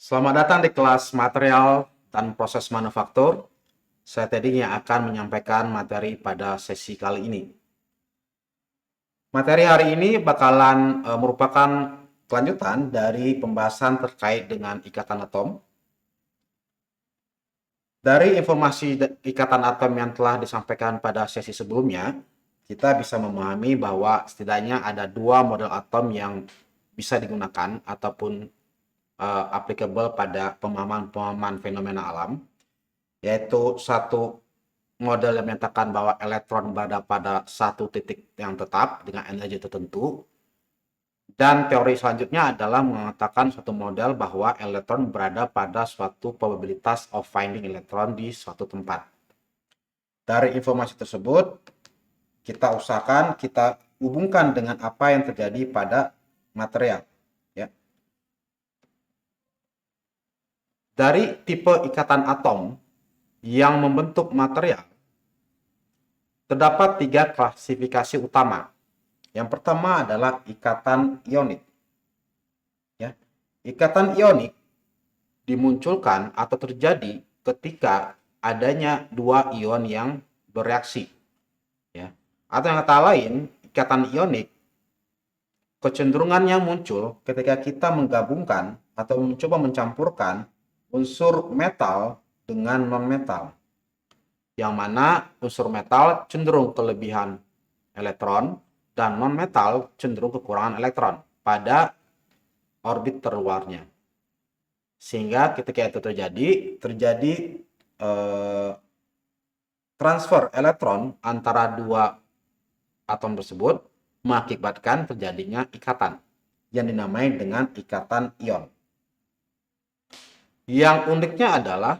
Selamat datang di kelas material dan proses manufaktur. Saya Teddy yang akan menyampaikan materi pada sesi kali ini. Materi hari ini bakalan merupakan kelanjutan dari pembahasan terkait dengan ikatan atom. Dari informasi ikatan atom yang telah disampaikan pada sesi sebelumnya, kita bisa memahami bahwa setidaknya ada dua model atom yang bisa digunakan ataupun applicable pada pemahaman fenomena alam, yaitu satu model yang menyatakan bahwa elektron berada pada satu titik yang tetap dengan energi tertentu, dan teori selanjutnya adalah mengatakan suatu model bahwa elektron berada pada suatu probabilitas of finding elektron di suatu tempat. Dari informasi tersebut, kita usahakan kita hubungkan dengan apa yang terjadi pada material. Ya. Dari tipe ikatan atom yang membentuk material, terdapat tiga klasifikasi utama. Yang pertama adalah ikatan ionik. Ya. Ikatan ionik dimunculkan atau terjadi ketika adanya dua ion yang bereaksi. Ya. Atau yang kata lain, ikatan ionik kecenderungan yang muncul ketika kita menggabungkan atau mencoba mencampurkan unsur metal dengan non-metal. Yang mana unsur metal cenderung kelebihan elektron dan non-metal cenderung kekurangan elektron pada orbit terluarnya. Sehingga ketika itu terjadi transfer elektron antara dua atom tersebut, mengakibatkan terjadinya ikatan yang dinamai dengan ikatan ion. Yang uniknya adalah,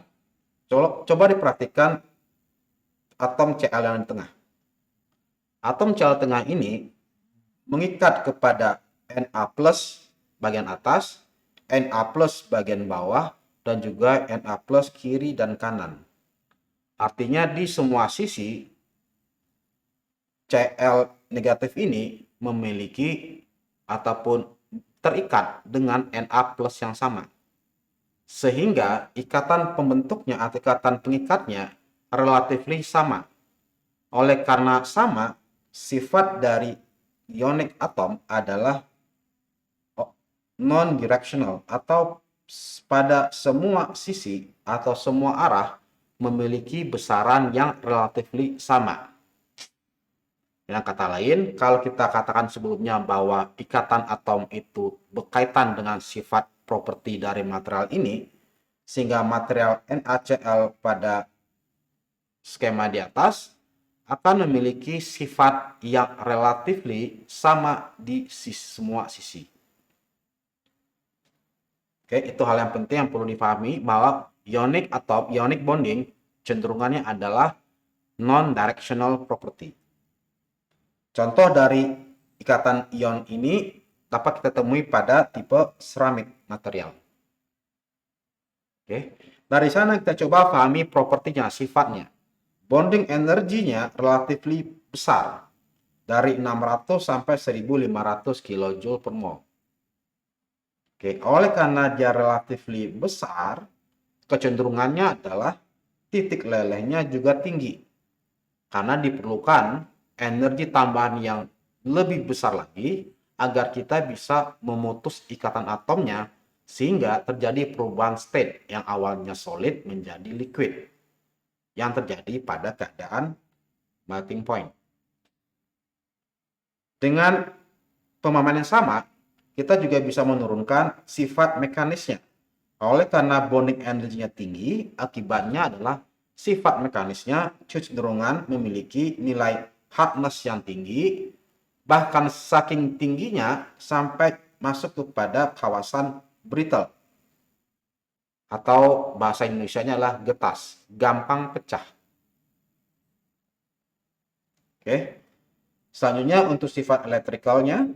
coba diperhatikan atom Cl yang di tengah. Atom Cl tengah ini mengikat kepada Na plus bagian atas, Na plus bagian bawah, dan juga Na plus kiri dan kanan. Artinya di semua sisi Cl negatif ini memiliki ataupun terikat dengan Na plus yang sama. Sehingga ikatan pembentuknya atau ikatan pengikatnya relatif sama. Oleh karena sama, sifat dari ionic atom adalah non-directional atau pada semua sisi atau semua arah memiliki besaran yang relatif sama. Dengan kata lain, kalau kita katakan sebelumnya bahwa ikatan atom itu berkaitan dengan sifat properti dari material ini, sehingga material NaCl pada skema di atas akan memiliki sifat yang relatif sama di semua sisi. Oke, itu hal yang penting yang perlu dipahami, bahwa ionic atau ionic bonding cenderungannya adalah non-directional property. Contoh dari ikatan ion ini dapat kita temui pada tipe ceramic material. Oke, dari sana kita coba pahami propertinya, sifatnya. Bonding energinya relatif besar, dari 600 sampai 1500 kJ per mol. Oke, oleh karena dia relatif besar, kecenderungannya adalah titik lelehnya juga tinggi. Karena diperlukan energi tambahan yang lebih besar lagi agar kita bisa memutus ikatan atomnya sehingga terjadi perubahan state yang awalnya solid menjadi liquid yang terjadi pada keadaan melting point. Dengan pemahaman yang sama, kita juga bisa menurunkan sifat mekanisnya. Oleh karena bonding energinya tinggi, akibatnya adalah sifat mekanisnya cenderungan memiliki nilai hardness yang tinggi, bahkan saking tingginya sampai masuk kepada kawasan brittle. Atau bahasa Indonesianya adalah getas, gampang pecah. Oke. Selanjutnya untuk sifat elektrikalnya,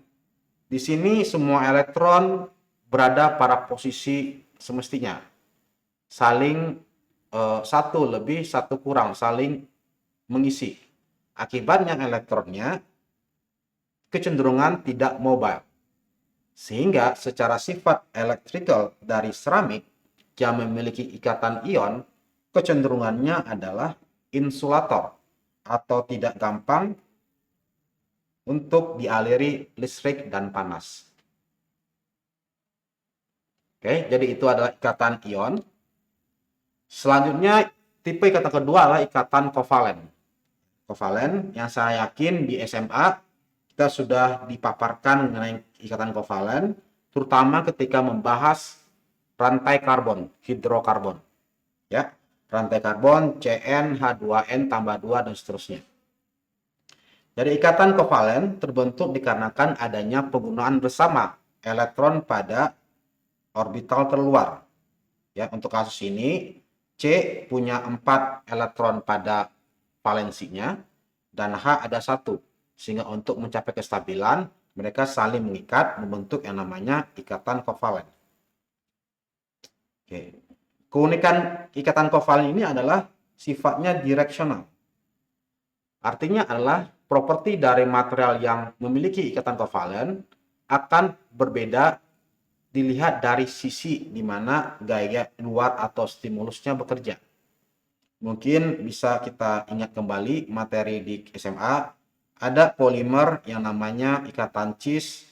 di sini semua elektron berada pada posisi semestinya. Saling satu lebih, satu kurang, saling mengisi. Akibatnya elektronnya kecenderungan tidak mobile. Sehingga secara sifat elektrikal dari seramik yang memiliki ikatan ion, kecenderungannya adalah insulator atau tidak gampang untuk dialiri listrik dan panas. Oke, jadi itu adalah ikatan ion. Selanjutnya, tipe ikatan kedua adalah ikatan kovalen. Kovalen yang saya yakin di SMA kita sudah dipaparkan mengenai ikatan kovalen, terutama ketika membahas rantai karbon, hidrokarbon. Ya, rantai karbon CN, H2N tambah 2 dan seterusnya. Jadi ikatan kovalen terbentuk dikarenakan adanya penggunaan bersama elektron pada orbital terluar. Ya, untuk kasus ini C punya 4 elektron pada valensinya dan H ada 1. Sehingga untuk mencapai kestabilan mereka saling mengikat membentuk yang namanya ikatan kovalen. Oke. Keunikan ikatan kovalen ini adalah sifatnya direksional. Artinya adalah properti dari material yang memiliki ikatan kovalen akan berbeda dilihat dari sisi di mana gaya luar atau stimulusnya bekerja. Mungkin bisa kita ingat kembali materi di SMA, ada polimer yang namanya ikatan cis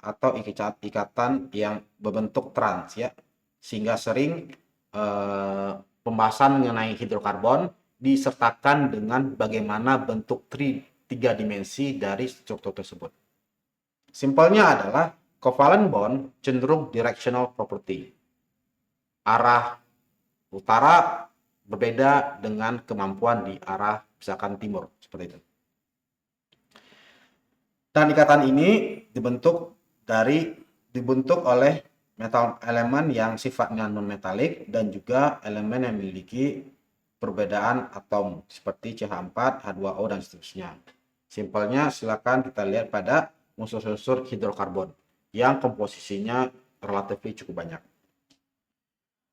atau ikatan yang berbentuk trans ya. Sehingga sering pembahasan mengenai hidrokarbon disertakan dengan bagaimana bentuk tiga dimensi dari struktur tersebut. Simpelnya adalah covalent bond cenderung directional property. Arah utara berbeda dengan kemampuan di arah misalkan timur, seperti itu. Dan ikatan ini dibentuk oleh metal elemen yang sifatnya non-metalik dan juga elemen yang memiliki perbedaan atom seperti CH4, H2O dan seterusnya. Simpelnya silakan kita lihat pada unsur-unsur hidrokarbon yang komposisinya relatif cukup banyak.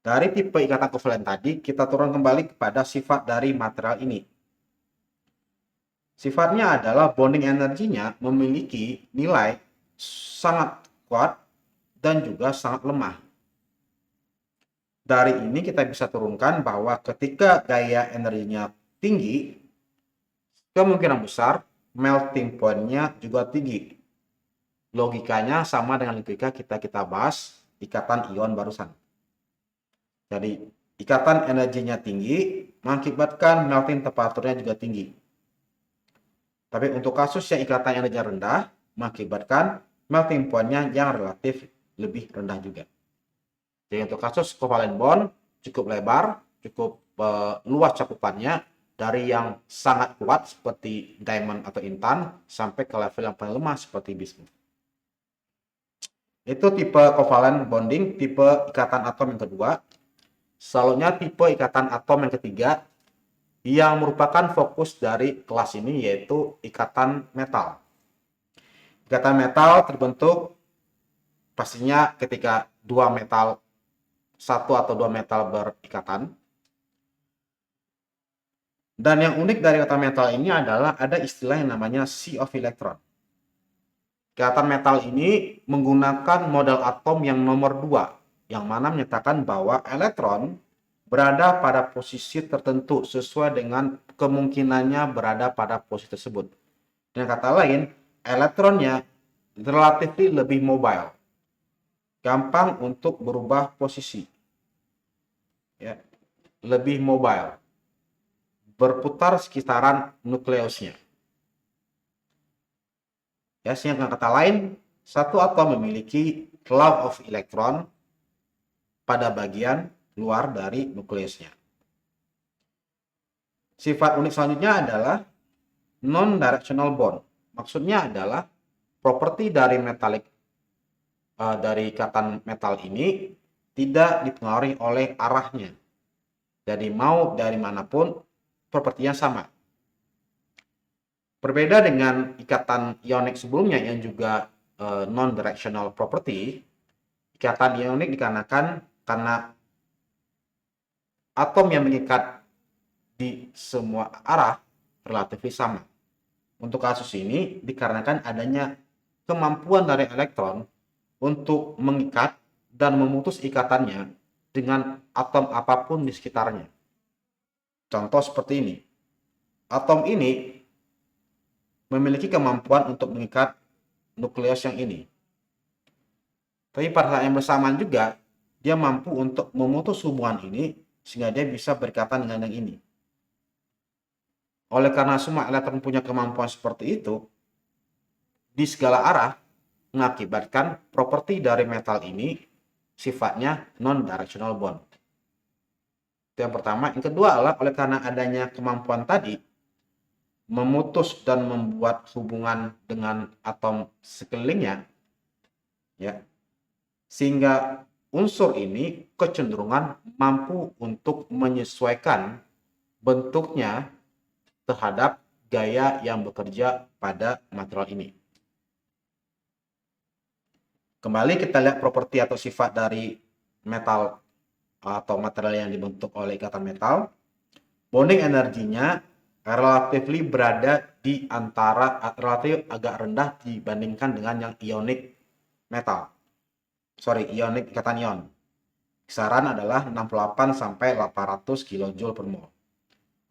Dari tipe ikatan kovalen tadi, kita turun kembali kepada sifat dari material ini. Sifatnya adalah bonding energinya memiliki nilai sangat kuat dan juga sangat lemah. Dari ini kita bisa turunkan bahwa ketika gaya energinya tinggi, kemungkinan besar melting point-nya juga tinggi. Logikanya sama dengan logika kita bahas ikatan ion barusan. Jadi ikatan energinya tinggi mengakibatkan melting temperaturnya juga tinggi. Tapi untuk kasus yang ikatan energinya rendah mengakibatkan melting point-nya yang relatif lebih rendah juga. Jadi untuk kasus covalent bond cukup lebar, cukup luas cakupannya dari yang sangat kuat seperti diamond atau intan sampai ke level yang paling lemah seperti bismuth. Itu tipe covalent bonding, tipe ikatan atom yang kedua. Selanjutnya tipe ikatan atom yang ketiga yang merupakan fokus dari kelas ini yaitu ikatan metal. Ikatan metal terbentuk pastinya ketika satu atau dua metal berikatan. Dan yang unik dari ikatan metal ini adalah ada istilah yang namanya sea of electron. Ikatan metal ini menggunakan model atom yang nomor 2, yang mana menyatakan bahwa elektron berada pada posisi tertentu sesuai dengan kemungkinannya berada pada posisi tersebut. Dengan kata lain, elektronnya relatif lebih mobile, gampang untuk berubah posisi, ya, lebih mobile, berputar sekitaran nukleusnya. Ya, dengan kata lain, satu atom memiliki cloud of electron pada bagian luar dari nukleusnya. Sifat unik selanjutnya adalah non-directional bond. Maksudnya adalah properti dari dari ikatan metal ini tidak dipengaruhi oleh arahnya. Jadi mau dari manapun propertinya sama. Berbeda dengan ikatan ionik sebelumnya yang juga non-directional property, ikatan ionik dikarenakan karena atom yang mengikat di semua arah relatif sama. Untuk kasus ini dikarenakan adanya kemampuan dari elektron untuk mengikat dan memutus ikatannya dengan atom apapun di sekitarnya. Contoh seperti ini. Atom ini memiliki kemampuan untuk mengikat nukleus yang ini. Tapi pada saat yang bersamaan juga, dia mampu untuk memutus hubungan ini sehingga dia bisa berikatan dengan yang ini. Oleh karena semua elektron punya kemampuan seperti itu, di segala arah mengakibatkan properti dari metal ini sifatnya non-directional bond. Itu yang pertama. Yang kedua adalah oleh karena adanya kemampuan tadi memutus dan membuat hubungan dengan atom sekelilingnya, ya, sehingga unsur ini kecenderungan mampu untuk menyesuaikan bentuknya terhadap gaya yang bekerja pada material ini. Kembali kita lihat properti atau sifat dari metal atau material yang dibentuk oleh ikatan metal. Bonding energinya relatively berada di antara relatif agak rendah dibandingkan dengan yang ionic metal. Ionic ikatan ion. Kisaran adalah 68 sampai 800 kJ per mol.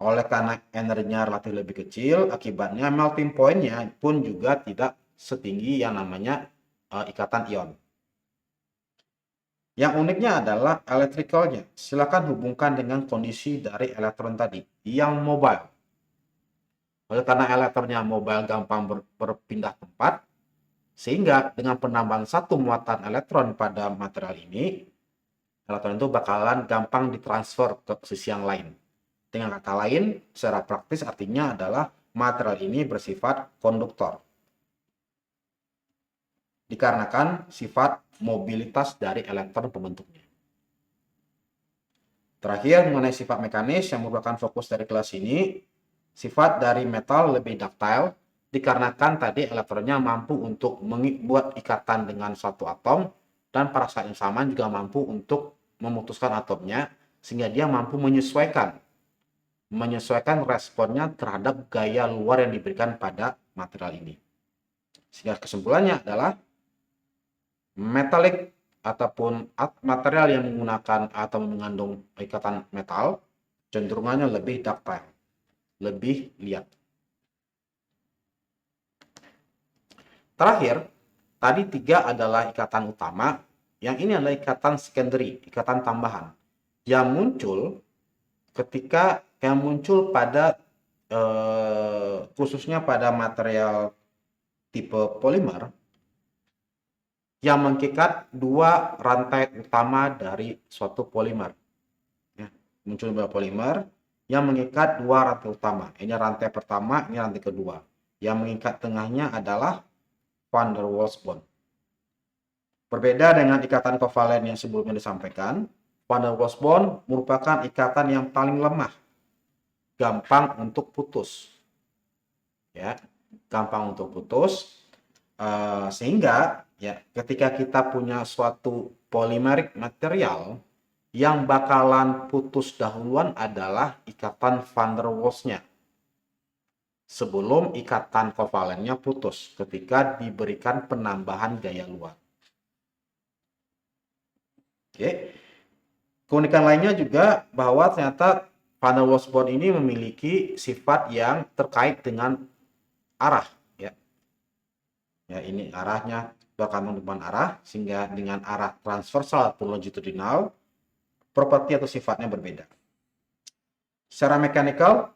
Oleh karena energinya relatif lebih kecil, akibatnya melting point-nya pun juga tidak setinggi yang namanya ikatan ion. Yang uniknya adalah electricalnya. Silakan hubungkan dengan kondisi dari elektron tadi yang mobile. Oleh karena elektronnya mobile gampang berpindah tempat, sehingga dengan penambahan satu muatan elektron pada material ini, elektron itu bakalan gampang ditransfer ke sisi yang lain. Dengan kata lain, secara praktis artinya adalah material ini bersifat konduktor. Dikarenakan sifat mobilitas dari elektron pembentuknya. Terakhir, mengenai sifat mekanis yang merupakan fokus dari kelas ini, sifat dari metal lebih ductile dikarenakan tadi elektronnya mampu untuk membuat ikatan dengan suatu atom dan pada saat yang sama juga mampu untuk memutuskan atomnya sehingga dia mampu menyesuaikan responnya terhadap gaya luar yang diberikan pada material ini. Sehingga kesimpulannya adalah metalik ataupun material yang menggunakan atau mengandung ikatan metal cenderungannya lebih ductile, lebih liat. Terakhir, tadi 3 adalah ikatan utama, yang ini adalah ikatan secondary, ikatan tambahan yang muncul pada khususnya pada material tipe polimer yang mengikat 2 rantai utama dari suatu polimer. Ya, muncul 2 polimer yang mengikat 2 rantai utama. Ini rantai pertama, ini rantai kedua. Yang mengikat tengahnya adalah van der Waals bond. Berbeda dengan ikatan kovalen yang sebelumnya disampaikan, van der Waals bond merupakan ikatan yang paling lemah, gampang untuk putus. Ya, gampang untuk putus. Sehingga ya ketika kita punya suatu polymeric material yang bakalan putus dahuluan adalah ikatan van der Waals-nya sebelum ikatan kovalennya putus ketika diberikan penambahan gaya luar. Oke. Keunikan lainnya juga bahwa ternyata van der Waals bond ini memiliki sifat yang terkait dengan arah. Ya, ini arahnya bakal menentukan arah, sehingga dengan arah transversal atau longitudinal, properti atau sifatnya berbeda. Secara mekanikal,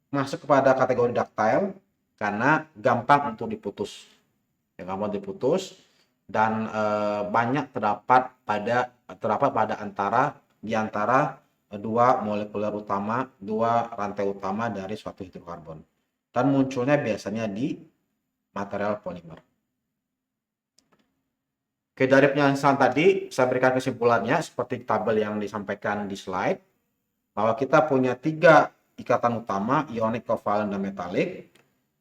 masuk kepada kategori ductile, karena gampang untuk diputus. Ya, gampang diputus, dan banyak terdapat pada di antara 2 molekuler utama, 2 rantai utama dari suatu hidrokarbon. Dan munculnya biasanya di material polimer. Oke, dari penjelasan tadi saya berikan kesimpulannya seperti tabel yang disampaikan di slide, bahwa kita punya 3 ikatan utama, ionic, kovalen, dan metalik,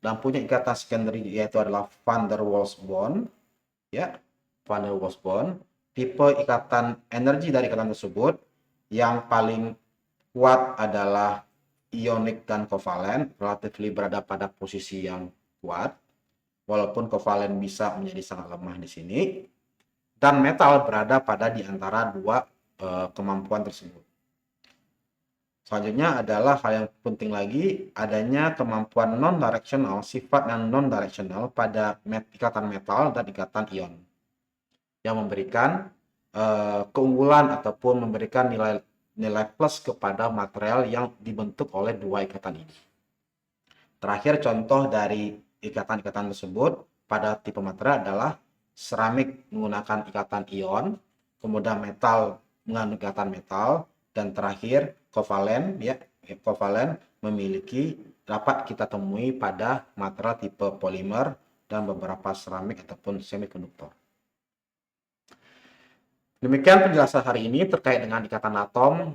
dan punya ikatan secondary yaitu adalah van der Waals bond. Ya, van der Waals bond. Tipe ikatan energi dari ikatan tersebut yang paling kuat adalah ionic dan kovalen, relatif berada pada posisi yang kuat. Walaupun kovalen bisa menjadi sangat lemah di sini, dan metal berada pada di antara 2 kemampuan tersebut. Selanjutnya adalah hal yang penting lagi, adanya kemampuan non-directional, sifat yang non-directional pada ikatan metal dan ikatan ion, yang memberikan keunggulan ataupun memberikan nilai plus kepada material yang dibentuk oleh dua ikatan ini. Terakhir, contoh dari ikatan-ikatan tersebut pada tipe material adalah seramik menggunakan ikatan ion, kemudian metal mengandung ikatan metal, dan terakhir kovalen, kovalen memiliki dapat kita temui pada material tipe polimer dan beberapa seramik ataupun semikonduktor. Demikian penjelasan hari ini terkait dengan ikatan atom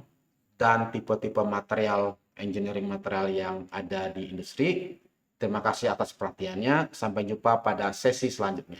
dan tipe-tipe material engineering material yang ada di industri. Terima kasih atas perhatiannya. Sampai jumpa pada sesi selanjutnya.